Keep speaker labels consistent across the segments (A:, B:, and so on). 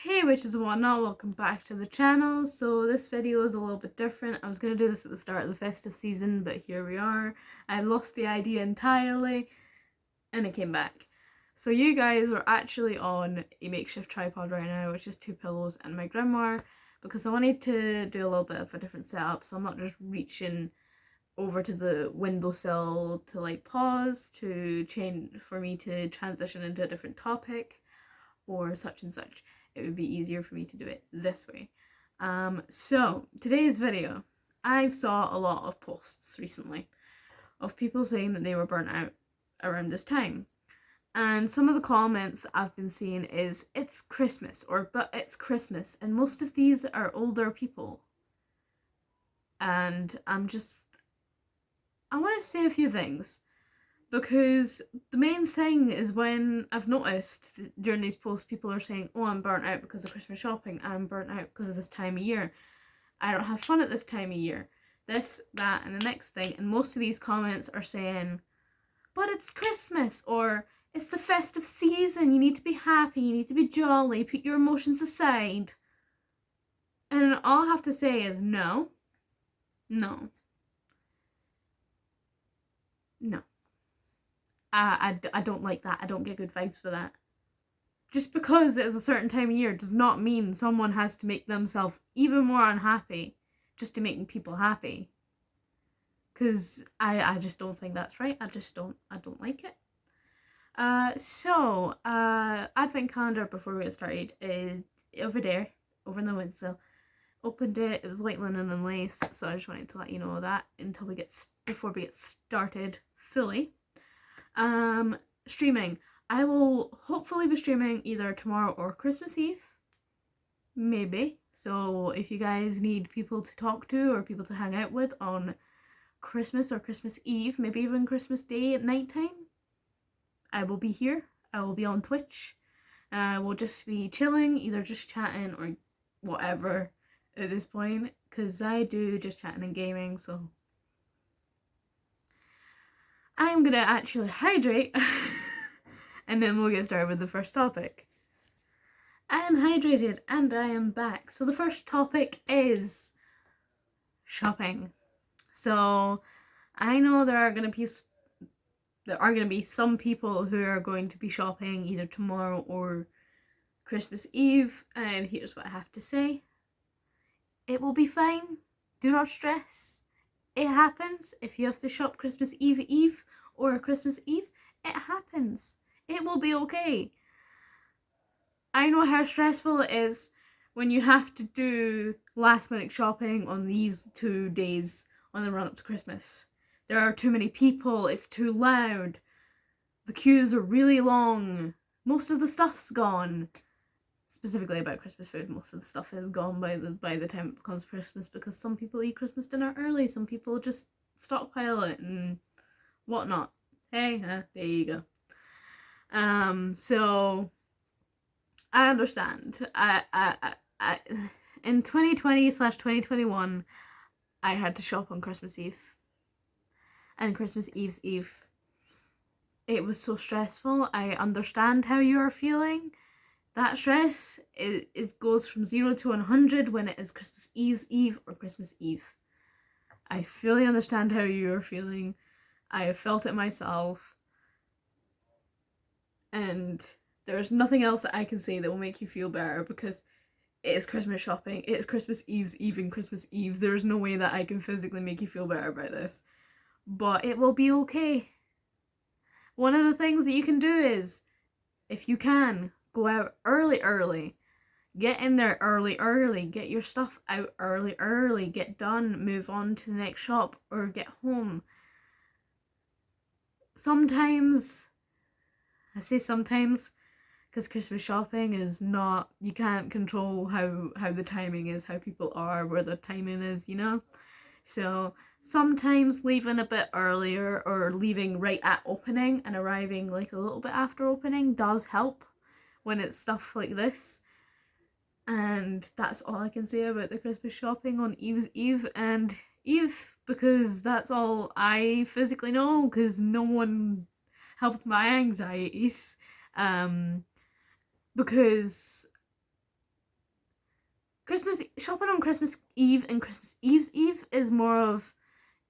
A: Hey witches and whatnot, welcome back to the channel. So this video is a little bit different. I was going to do this at the start of the festive season, but here we are. I lost the idea entirely and it came back. So you guys are actually on a makeshift tripod right now, which is 2 pillows and my grimoire, because I wanted to do a little bit of a different setup, so I'm not just reaching over to the windowsill to like pause to change for me to transition into a different topic or such and such. It would be easier for me to do it this way. So today's video, I've saw a lot of posts recently of people saying that they were burnt out around this time. And some of the comments that I've been seeing is, it's Christmas, or but it's Christmas, and most of these are older people. And I want to say a few things. Because the main thing is, when I've noticed during these posts, people are saying, oh, I'm burnt out because of Christmas shopping, I'm burnt out because of this time of year, I don't have fun at this time of year, this, that, and the next thing. And most of these comments are saying, but it's Christmas, or it's the festive season, you need to be happy, you need to be jolly, put your emotions aside. And all I have to say is no. I don't like that. I don't get good vibes for that. Just because it's a certain time of year does not mean someone has to make themselves even more unhappy just to make people happy. Because I just don't think that's right. I don't like it. Advent calendar, before we get started, is over there, over in the windowsill. Opened it, it was light linen and lace, so I just wanted to let you know that before we get started fully. Streaming. I will hopefully be streaming either tomorrow or Christmas Eve. Maybe. So if you guys need people to talk to or people to hang out with on Christmas or Christmas Eve, maybe even Christmas Day at nighttime, I will be here. I will be on Twitch. We'll just be chilling, either just chatting or whatever at this point, because I do just chatting and gaming, so I'm gonna actually hydrate and then we'll get started with the first topic. I am hydrated and I am back. So the first topic is shopping. So I know there are gonna be some people who are going to be shopping either tomorrow or Christmas Eve, and here's what I have to say. It will be fine. Do not stress. It happens. If you have to shop Christmas Eve or Christmas Eve, it happens. It will be okay. I know how stressful it is when you have to do last minute shopping on these 2 days on the run up to Christmas. There are too many people, it's too loud, the queues are really long, most of the stuff's gone. Specifically about Christmas food, most of the stuff is gone by the time it becomes Christmas, because some people eat Christmas dinner early, some people just stockpile it and whatnot. Hey, there you go. So I understand. I in 2020/2021, I had to shop on Christmas Eve and Christmas Eve's Eve. It was so stressful. I understand how you are feeling. That stress, it goes from 0 to 100 when it is Christmas Eve's Eve or Christmas Eve. I fully understand how you are feeling. I have felt it myself. And there's nothing else that I can say that will make you feel better, because it is Christmas shopping. It is Christmas Eve's Eve and Christmas Eve. There's no way that I can physically make you feel better about this. But it will be okay. One of the things that you can do is, if you can, go out early. Get in there early. Get your stuff out early. Get done. Move on to the next shop or get home. Sometimes, I say sometimes, because Christmas shopping is not, you can't control how the timing is, how people are, where the timing is, you know? So sometimes leaving a bit earlier or leaving right at opening and arriving like a little bit after opening does help when it's stuff like this. And that's all I can say about the Christmas shopping on Eve's Eve and Eve, because that's all I physically know, because no one helped my anxieties. Because Christmas shopping on Christmas Eve and Christmas Eve's Eve is more of,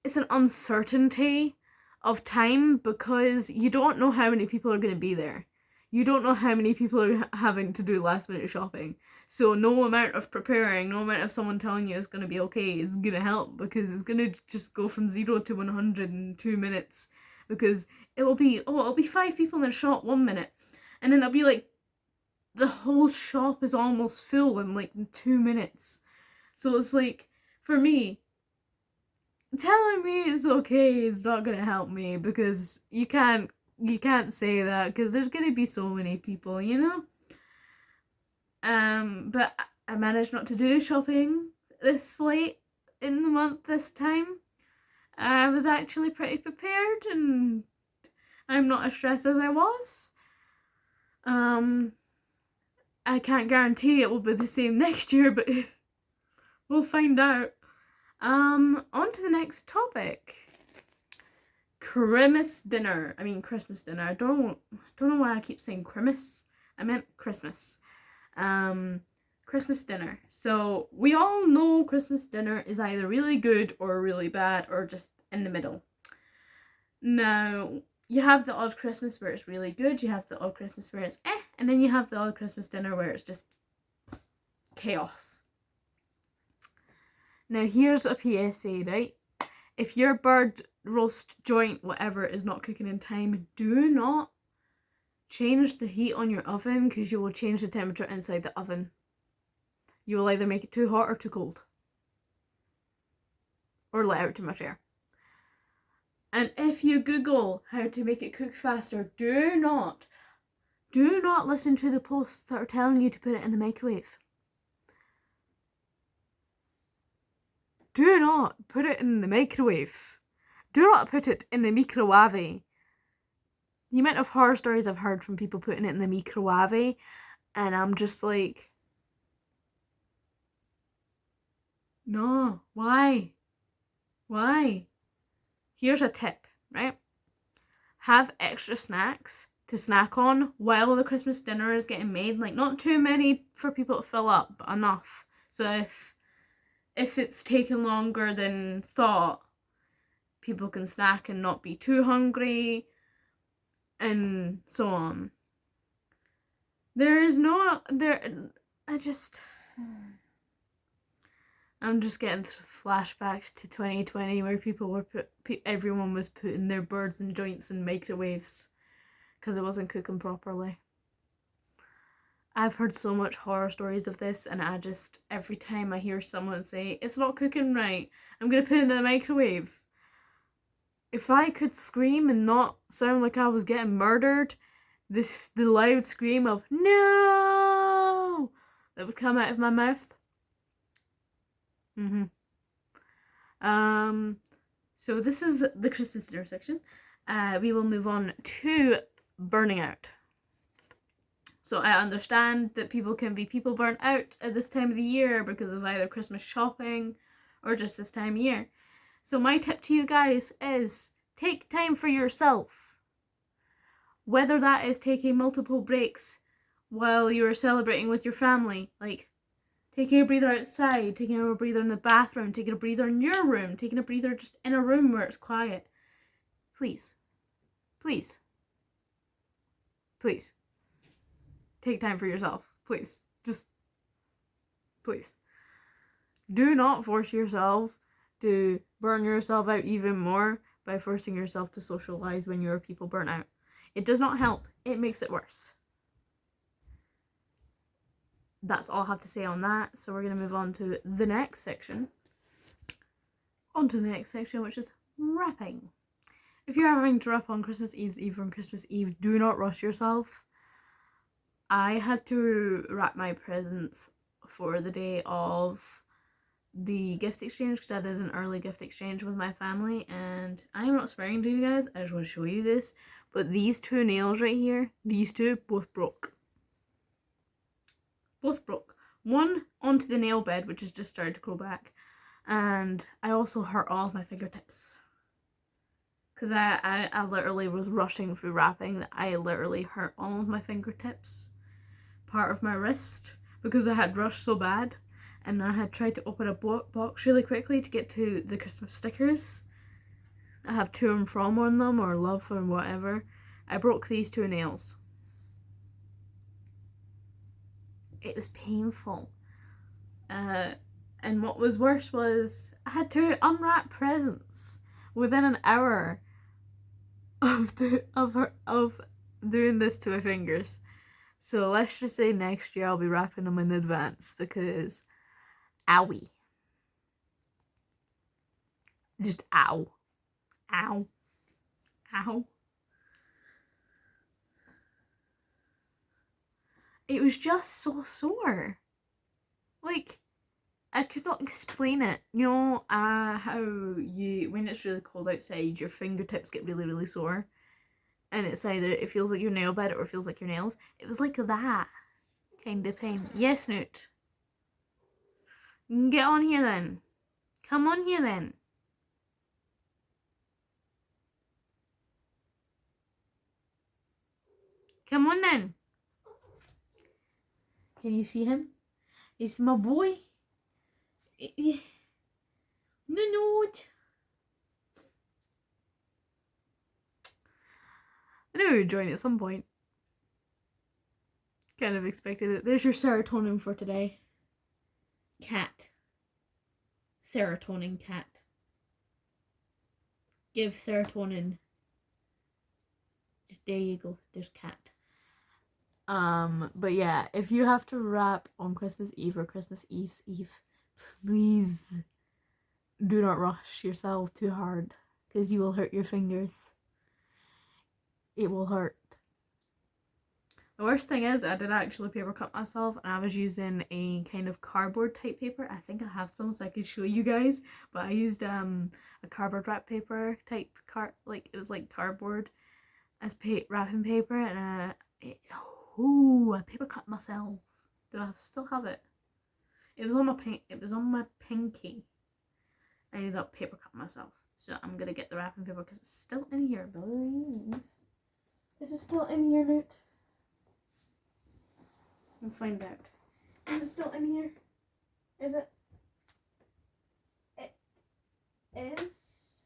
A: it's an uncertainty of time because you don't know how many people are going to be there. You don't know how many people are having to do last minute shopping. So no amount of preparing, no amount of someone telling you it's going to be okay is going to help, because it's going to just go from 0 to 100 in 2 minutes. Because it'll be 5 people in the shop 1 minute. And then it'll be like the whole shop is almost full in like 2 minutes. So it's like, for me, telling me it's okay is not gonna help me, because you can't say that, because there's gonna be so many people, you know. But I managed not to do shopping this late in the month this time. I was actually pretty prepared, and I'm not as stressed as I was. I can't guarantee it will be the same next year, but we'll find out. On to the next topic. Christmas dinner. Christmas dinner. I don't know why I keep saying Christmas. I meant Christmas. Christmas dinner. So we all know Christmas dinner is either really good or really bad, or just in the middle. Now, you have the odd Christmas where it's really good, you have the odd Christmas where it's and then you have the odd Christmas dinner where it's just chaos. Now, here's a PSA, right? If your bird, roast, joint, whatever is not cooking in time, do not change the heat on your oven, because you will change the temperature inside the oven. You will either make it too hot or too cold, or let out too much air. And if you Google how to make it cook faster, do not listen to the posts that are telling you to put it in the microwave. Do not put it in the microwave. Do not put it in the microwave. The amount of horror stories I've heard from people putting it in the microwave, and I'm just like, no, why? Here's a tip, right? Have extra snacks to snack on while the Christmas dinner is getting made. Like, not too many for people to fill up, but enough. So if it's taking longer than thought, people can snack and not be too hungry, and so on. I'm just getting flashbacks to 2020 where everyone was putting their birds and joints in microwaves because it wasn't cooking properly. I've heard so much horror stories of this, and every time I hear someone say, it's not cooking right, I'm gonna put it in the microwave. If I could scream and not sound like I was getting murdered, the loud scream of no that would come out of my mouth. So this is the Christmas dinner section. We will move on to burning out. So I understand that people can be burnt out at this time of the year because of either Christmas shopping or just this time of year. So my tip to you guys is take time for yourself. Whether that is taking multiple breaks while you're celebrating with your family, like taking a breather outside, taking a breather in the bathroom, taking a breather in your room, taking a breather just in a room where it's quiet. Please. Take time for yourself. Please. Just, please. Do not force yourself to burn yourself out even more by forcing yourself to socialize when you're people burnt out. It does not help. It makes it worse. That's all I have to say on that. So we're going to move on to the next section. Which is wrapping. If you're having to wrap on Christmas Eve and Christmas Eve, do not rush yourself. I had to wrap my presents for the day of the gift exchange because I did an early gift exchange with my family, and I am not swearing to you guys, I just want to show you this, but these two nails right here, these two both broke. One onto the nail bed, which has just started to grow back, and I also hurt all of my fingertips because I literally was rushing through wrapping that I literally hurt all of my fingertips, part of my wrist, because I had rushed so bad. and I had tried to open a box really quickly to get to the Christmas stickers. I have to and from on them, or love or whatever. I broke these 2 nails. It was painful. And what was worse was I had to unwrap presents within an hour of doing this to my fingers. So let's just say next year I'll be wrapping them in advance because owie. Just ow. Ow. Ow. It was just so sore. Like, I could not explain it. You know how when it's really cold outside, your fingertips get really, really sore? And it's either, it feels like your nail bed or it feels like your nails. It was like that kind of pain. Yes, Newt. Get on here then. Come on here then. Come on then. Can you see him? It's my boy. No. I knew he would join at some point. Kind of expected it. There's your serotonin for today. Cat. Serotonin cat. Give serotonin. Just there you go. There's cat. But yeah, if you have to wrap on Christmas Eve or Christmas Eve's Eve, please do not rush yourself too hard, because you will hurt your fingers. It will hurt. The worst thing is I did actually paper cut myself, and I was using a kind of cardboard type paper. I think I have some so I could show you guys, but I used a cardboard wrap paper type it was like cardboard as wrapping paper, and I paper cut myself. Do I still have it? It was on my pinky. I ended up paper cut myself. So I'm gonna get the wrapping paper because it's still in here. Is it still in here, Newt? We'll find out. Is it still in here? Is it? It is.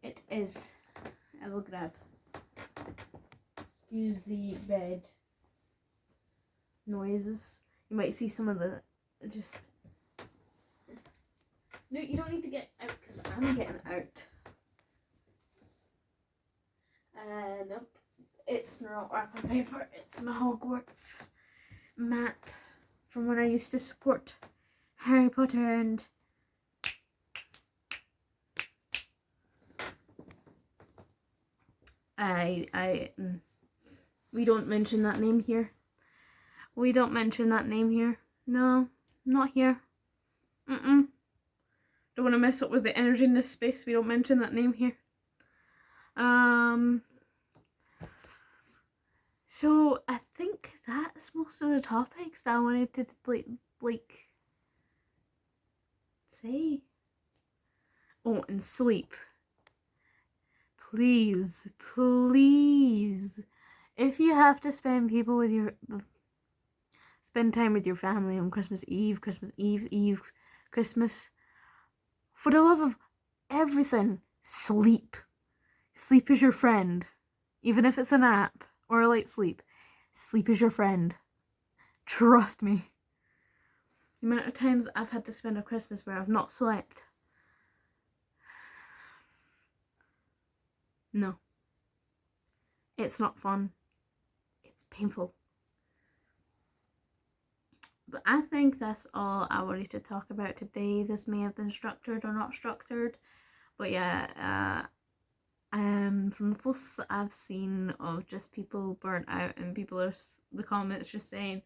A: It is. I will grab. Excuse the bed noises. You might see some of the No, you don't need to get out because I'm getting out. Nope. It's not wrapping paper. It's my Hogwarts map from when I used to support Harry Potter and we don't mention that name here. We don't mention that name here. No, not here. Don't want to mess up with the energy in this space. We don't mention that name here. So I think that's most of the topics that I wanted to like say. Oh, and sleep. Please, if you have to spend time with your family on Christmas Eve, Christmas, for the love of everything, sleep. Sleep is your friend. Even if it's a nap or a light sleep, sleep is your friend. Trust me. The amount of times I've had to spend a Christmas where I've not slept. No. It's not fun. It's painful. But I think that's all I wanted to talk about today. This may have been structured or not structured. But yeah, from the posts I've seen of just people burnt out, and people are the comments just saying,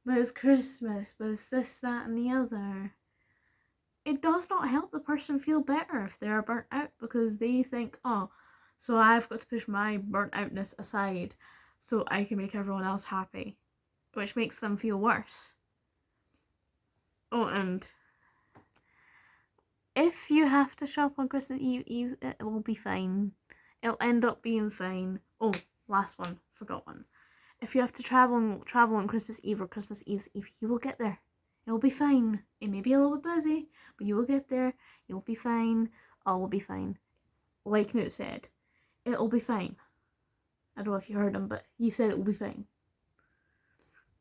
A: but it's Christmas, but it's this, that and the other. It does not help the person feel better if they are burnt out, because they think, oh, so I've got to push my burnt outness aside so I can make everyone else happy, which makes them feel worse. Oh, and if you have to shop on Christmas Eve, it will be fine. It'll end up being fine. Oh, last one. Forgot one. If you have to travel on Christmas Eve or Christmas Eve's Eve, you will get there. It'll be fine. It may be a little bit busy, but you will get there. You'll be fine. All will be fine. Like Newt said, it'll be fine. I don't know if you heard him, but he said it will be fine.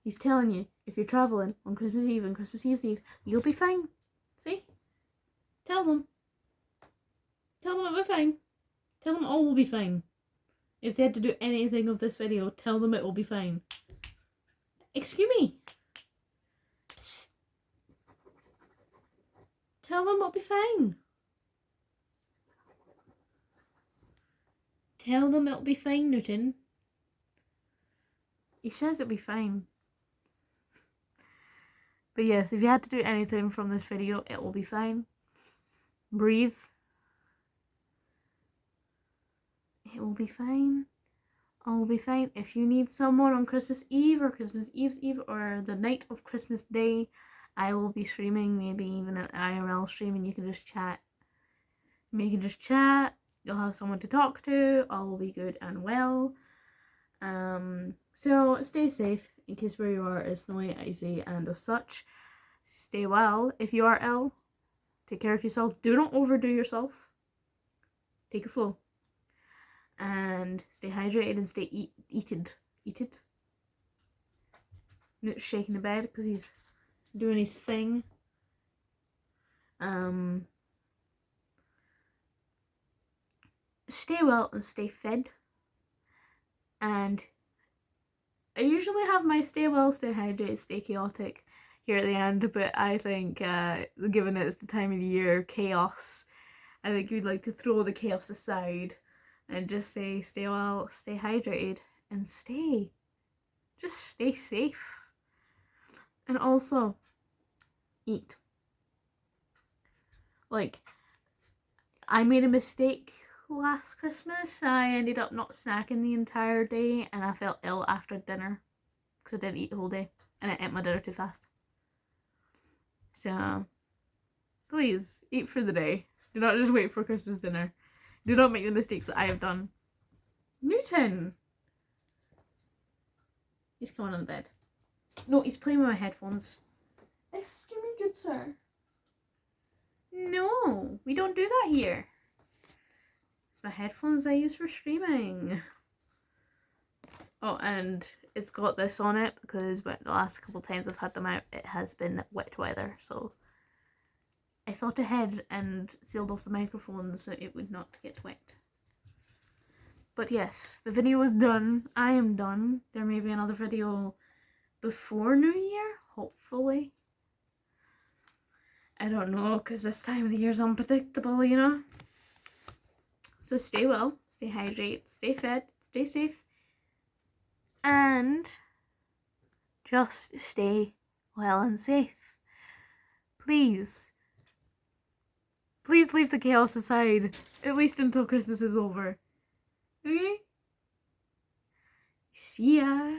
A: He's telling you, if you're traveling on Christmas Eve and Christmas Eve, you'll be fine. See? Tell them. Tell them it'll be fine. Tell them all will be fine. If they had to do anything of this video, tell them it will be fine. Excuse me. Psst. Tell them it'll be fine. Tell them it'll be fine, Newton. He says it'll be fine. But yes, if you had to do anything from this video, it will be fine. Breathe. It will be fine. All will be fine. If you need someone on Christmas Eve or Christmas Eve's Eve or the night of Christmas Day, I will be streaming, maybe even an IRL stream, and you can just chat. You can just chat. You'll have someone to talk to. All will be good and well. So stay safe in case where you are is snowy, icy, and of such. Stay well. If you are ill, take care of yourself. Do not overdo yourself. Take it slow. And stay hydrated and stay eated. Newt's shaking the bed because he's doing his thing. Stay well and stay fed. And I usually have my stay well, stay hydrated, stay chaotic here at the end, but I think given it's the time of the year, chaos, I think we'd like to throw the chaos aside and just say stay well, stay hydrated, and just stay safe. And also, eat. Like, I made a mistake last Christmas. I ended up not snacking the entire day and I felt ill after dinner because I didn't eat the whole day and I ate my dinner too fast. So, please, eat for the day. Do not just wait for Christmas dinner. Do not make the mistakes that I have done. Newton! He's coming on the bed. No, he's playing with my headphones. Excuse me, good sir. No, we don't do that here. It's my headphones I use for streaming. Oh, and it's got this on it because the last couple times I've had them out, it has been wet weather, so I thought ahead and sealed off the microphone so it would not get wet. But yes, the video is done. I am done. There may be another video before New Year, hopefully. I don't know, because this time of the year is unpredictable, you know? So stay well, stay hydrated, stay fed, stay safe, and just stay well and safe. Please leave the chaos aside, at least until Christmas is over. Okay? See ya.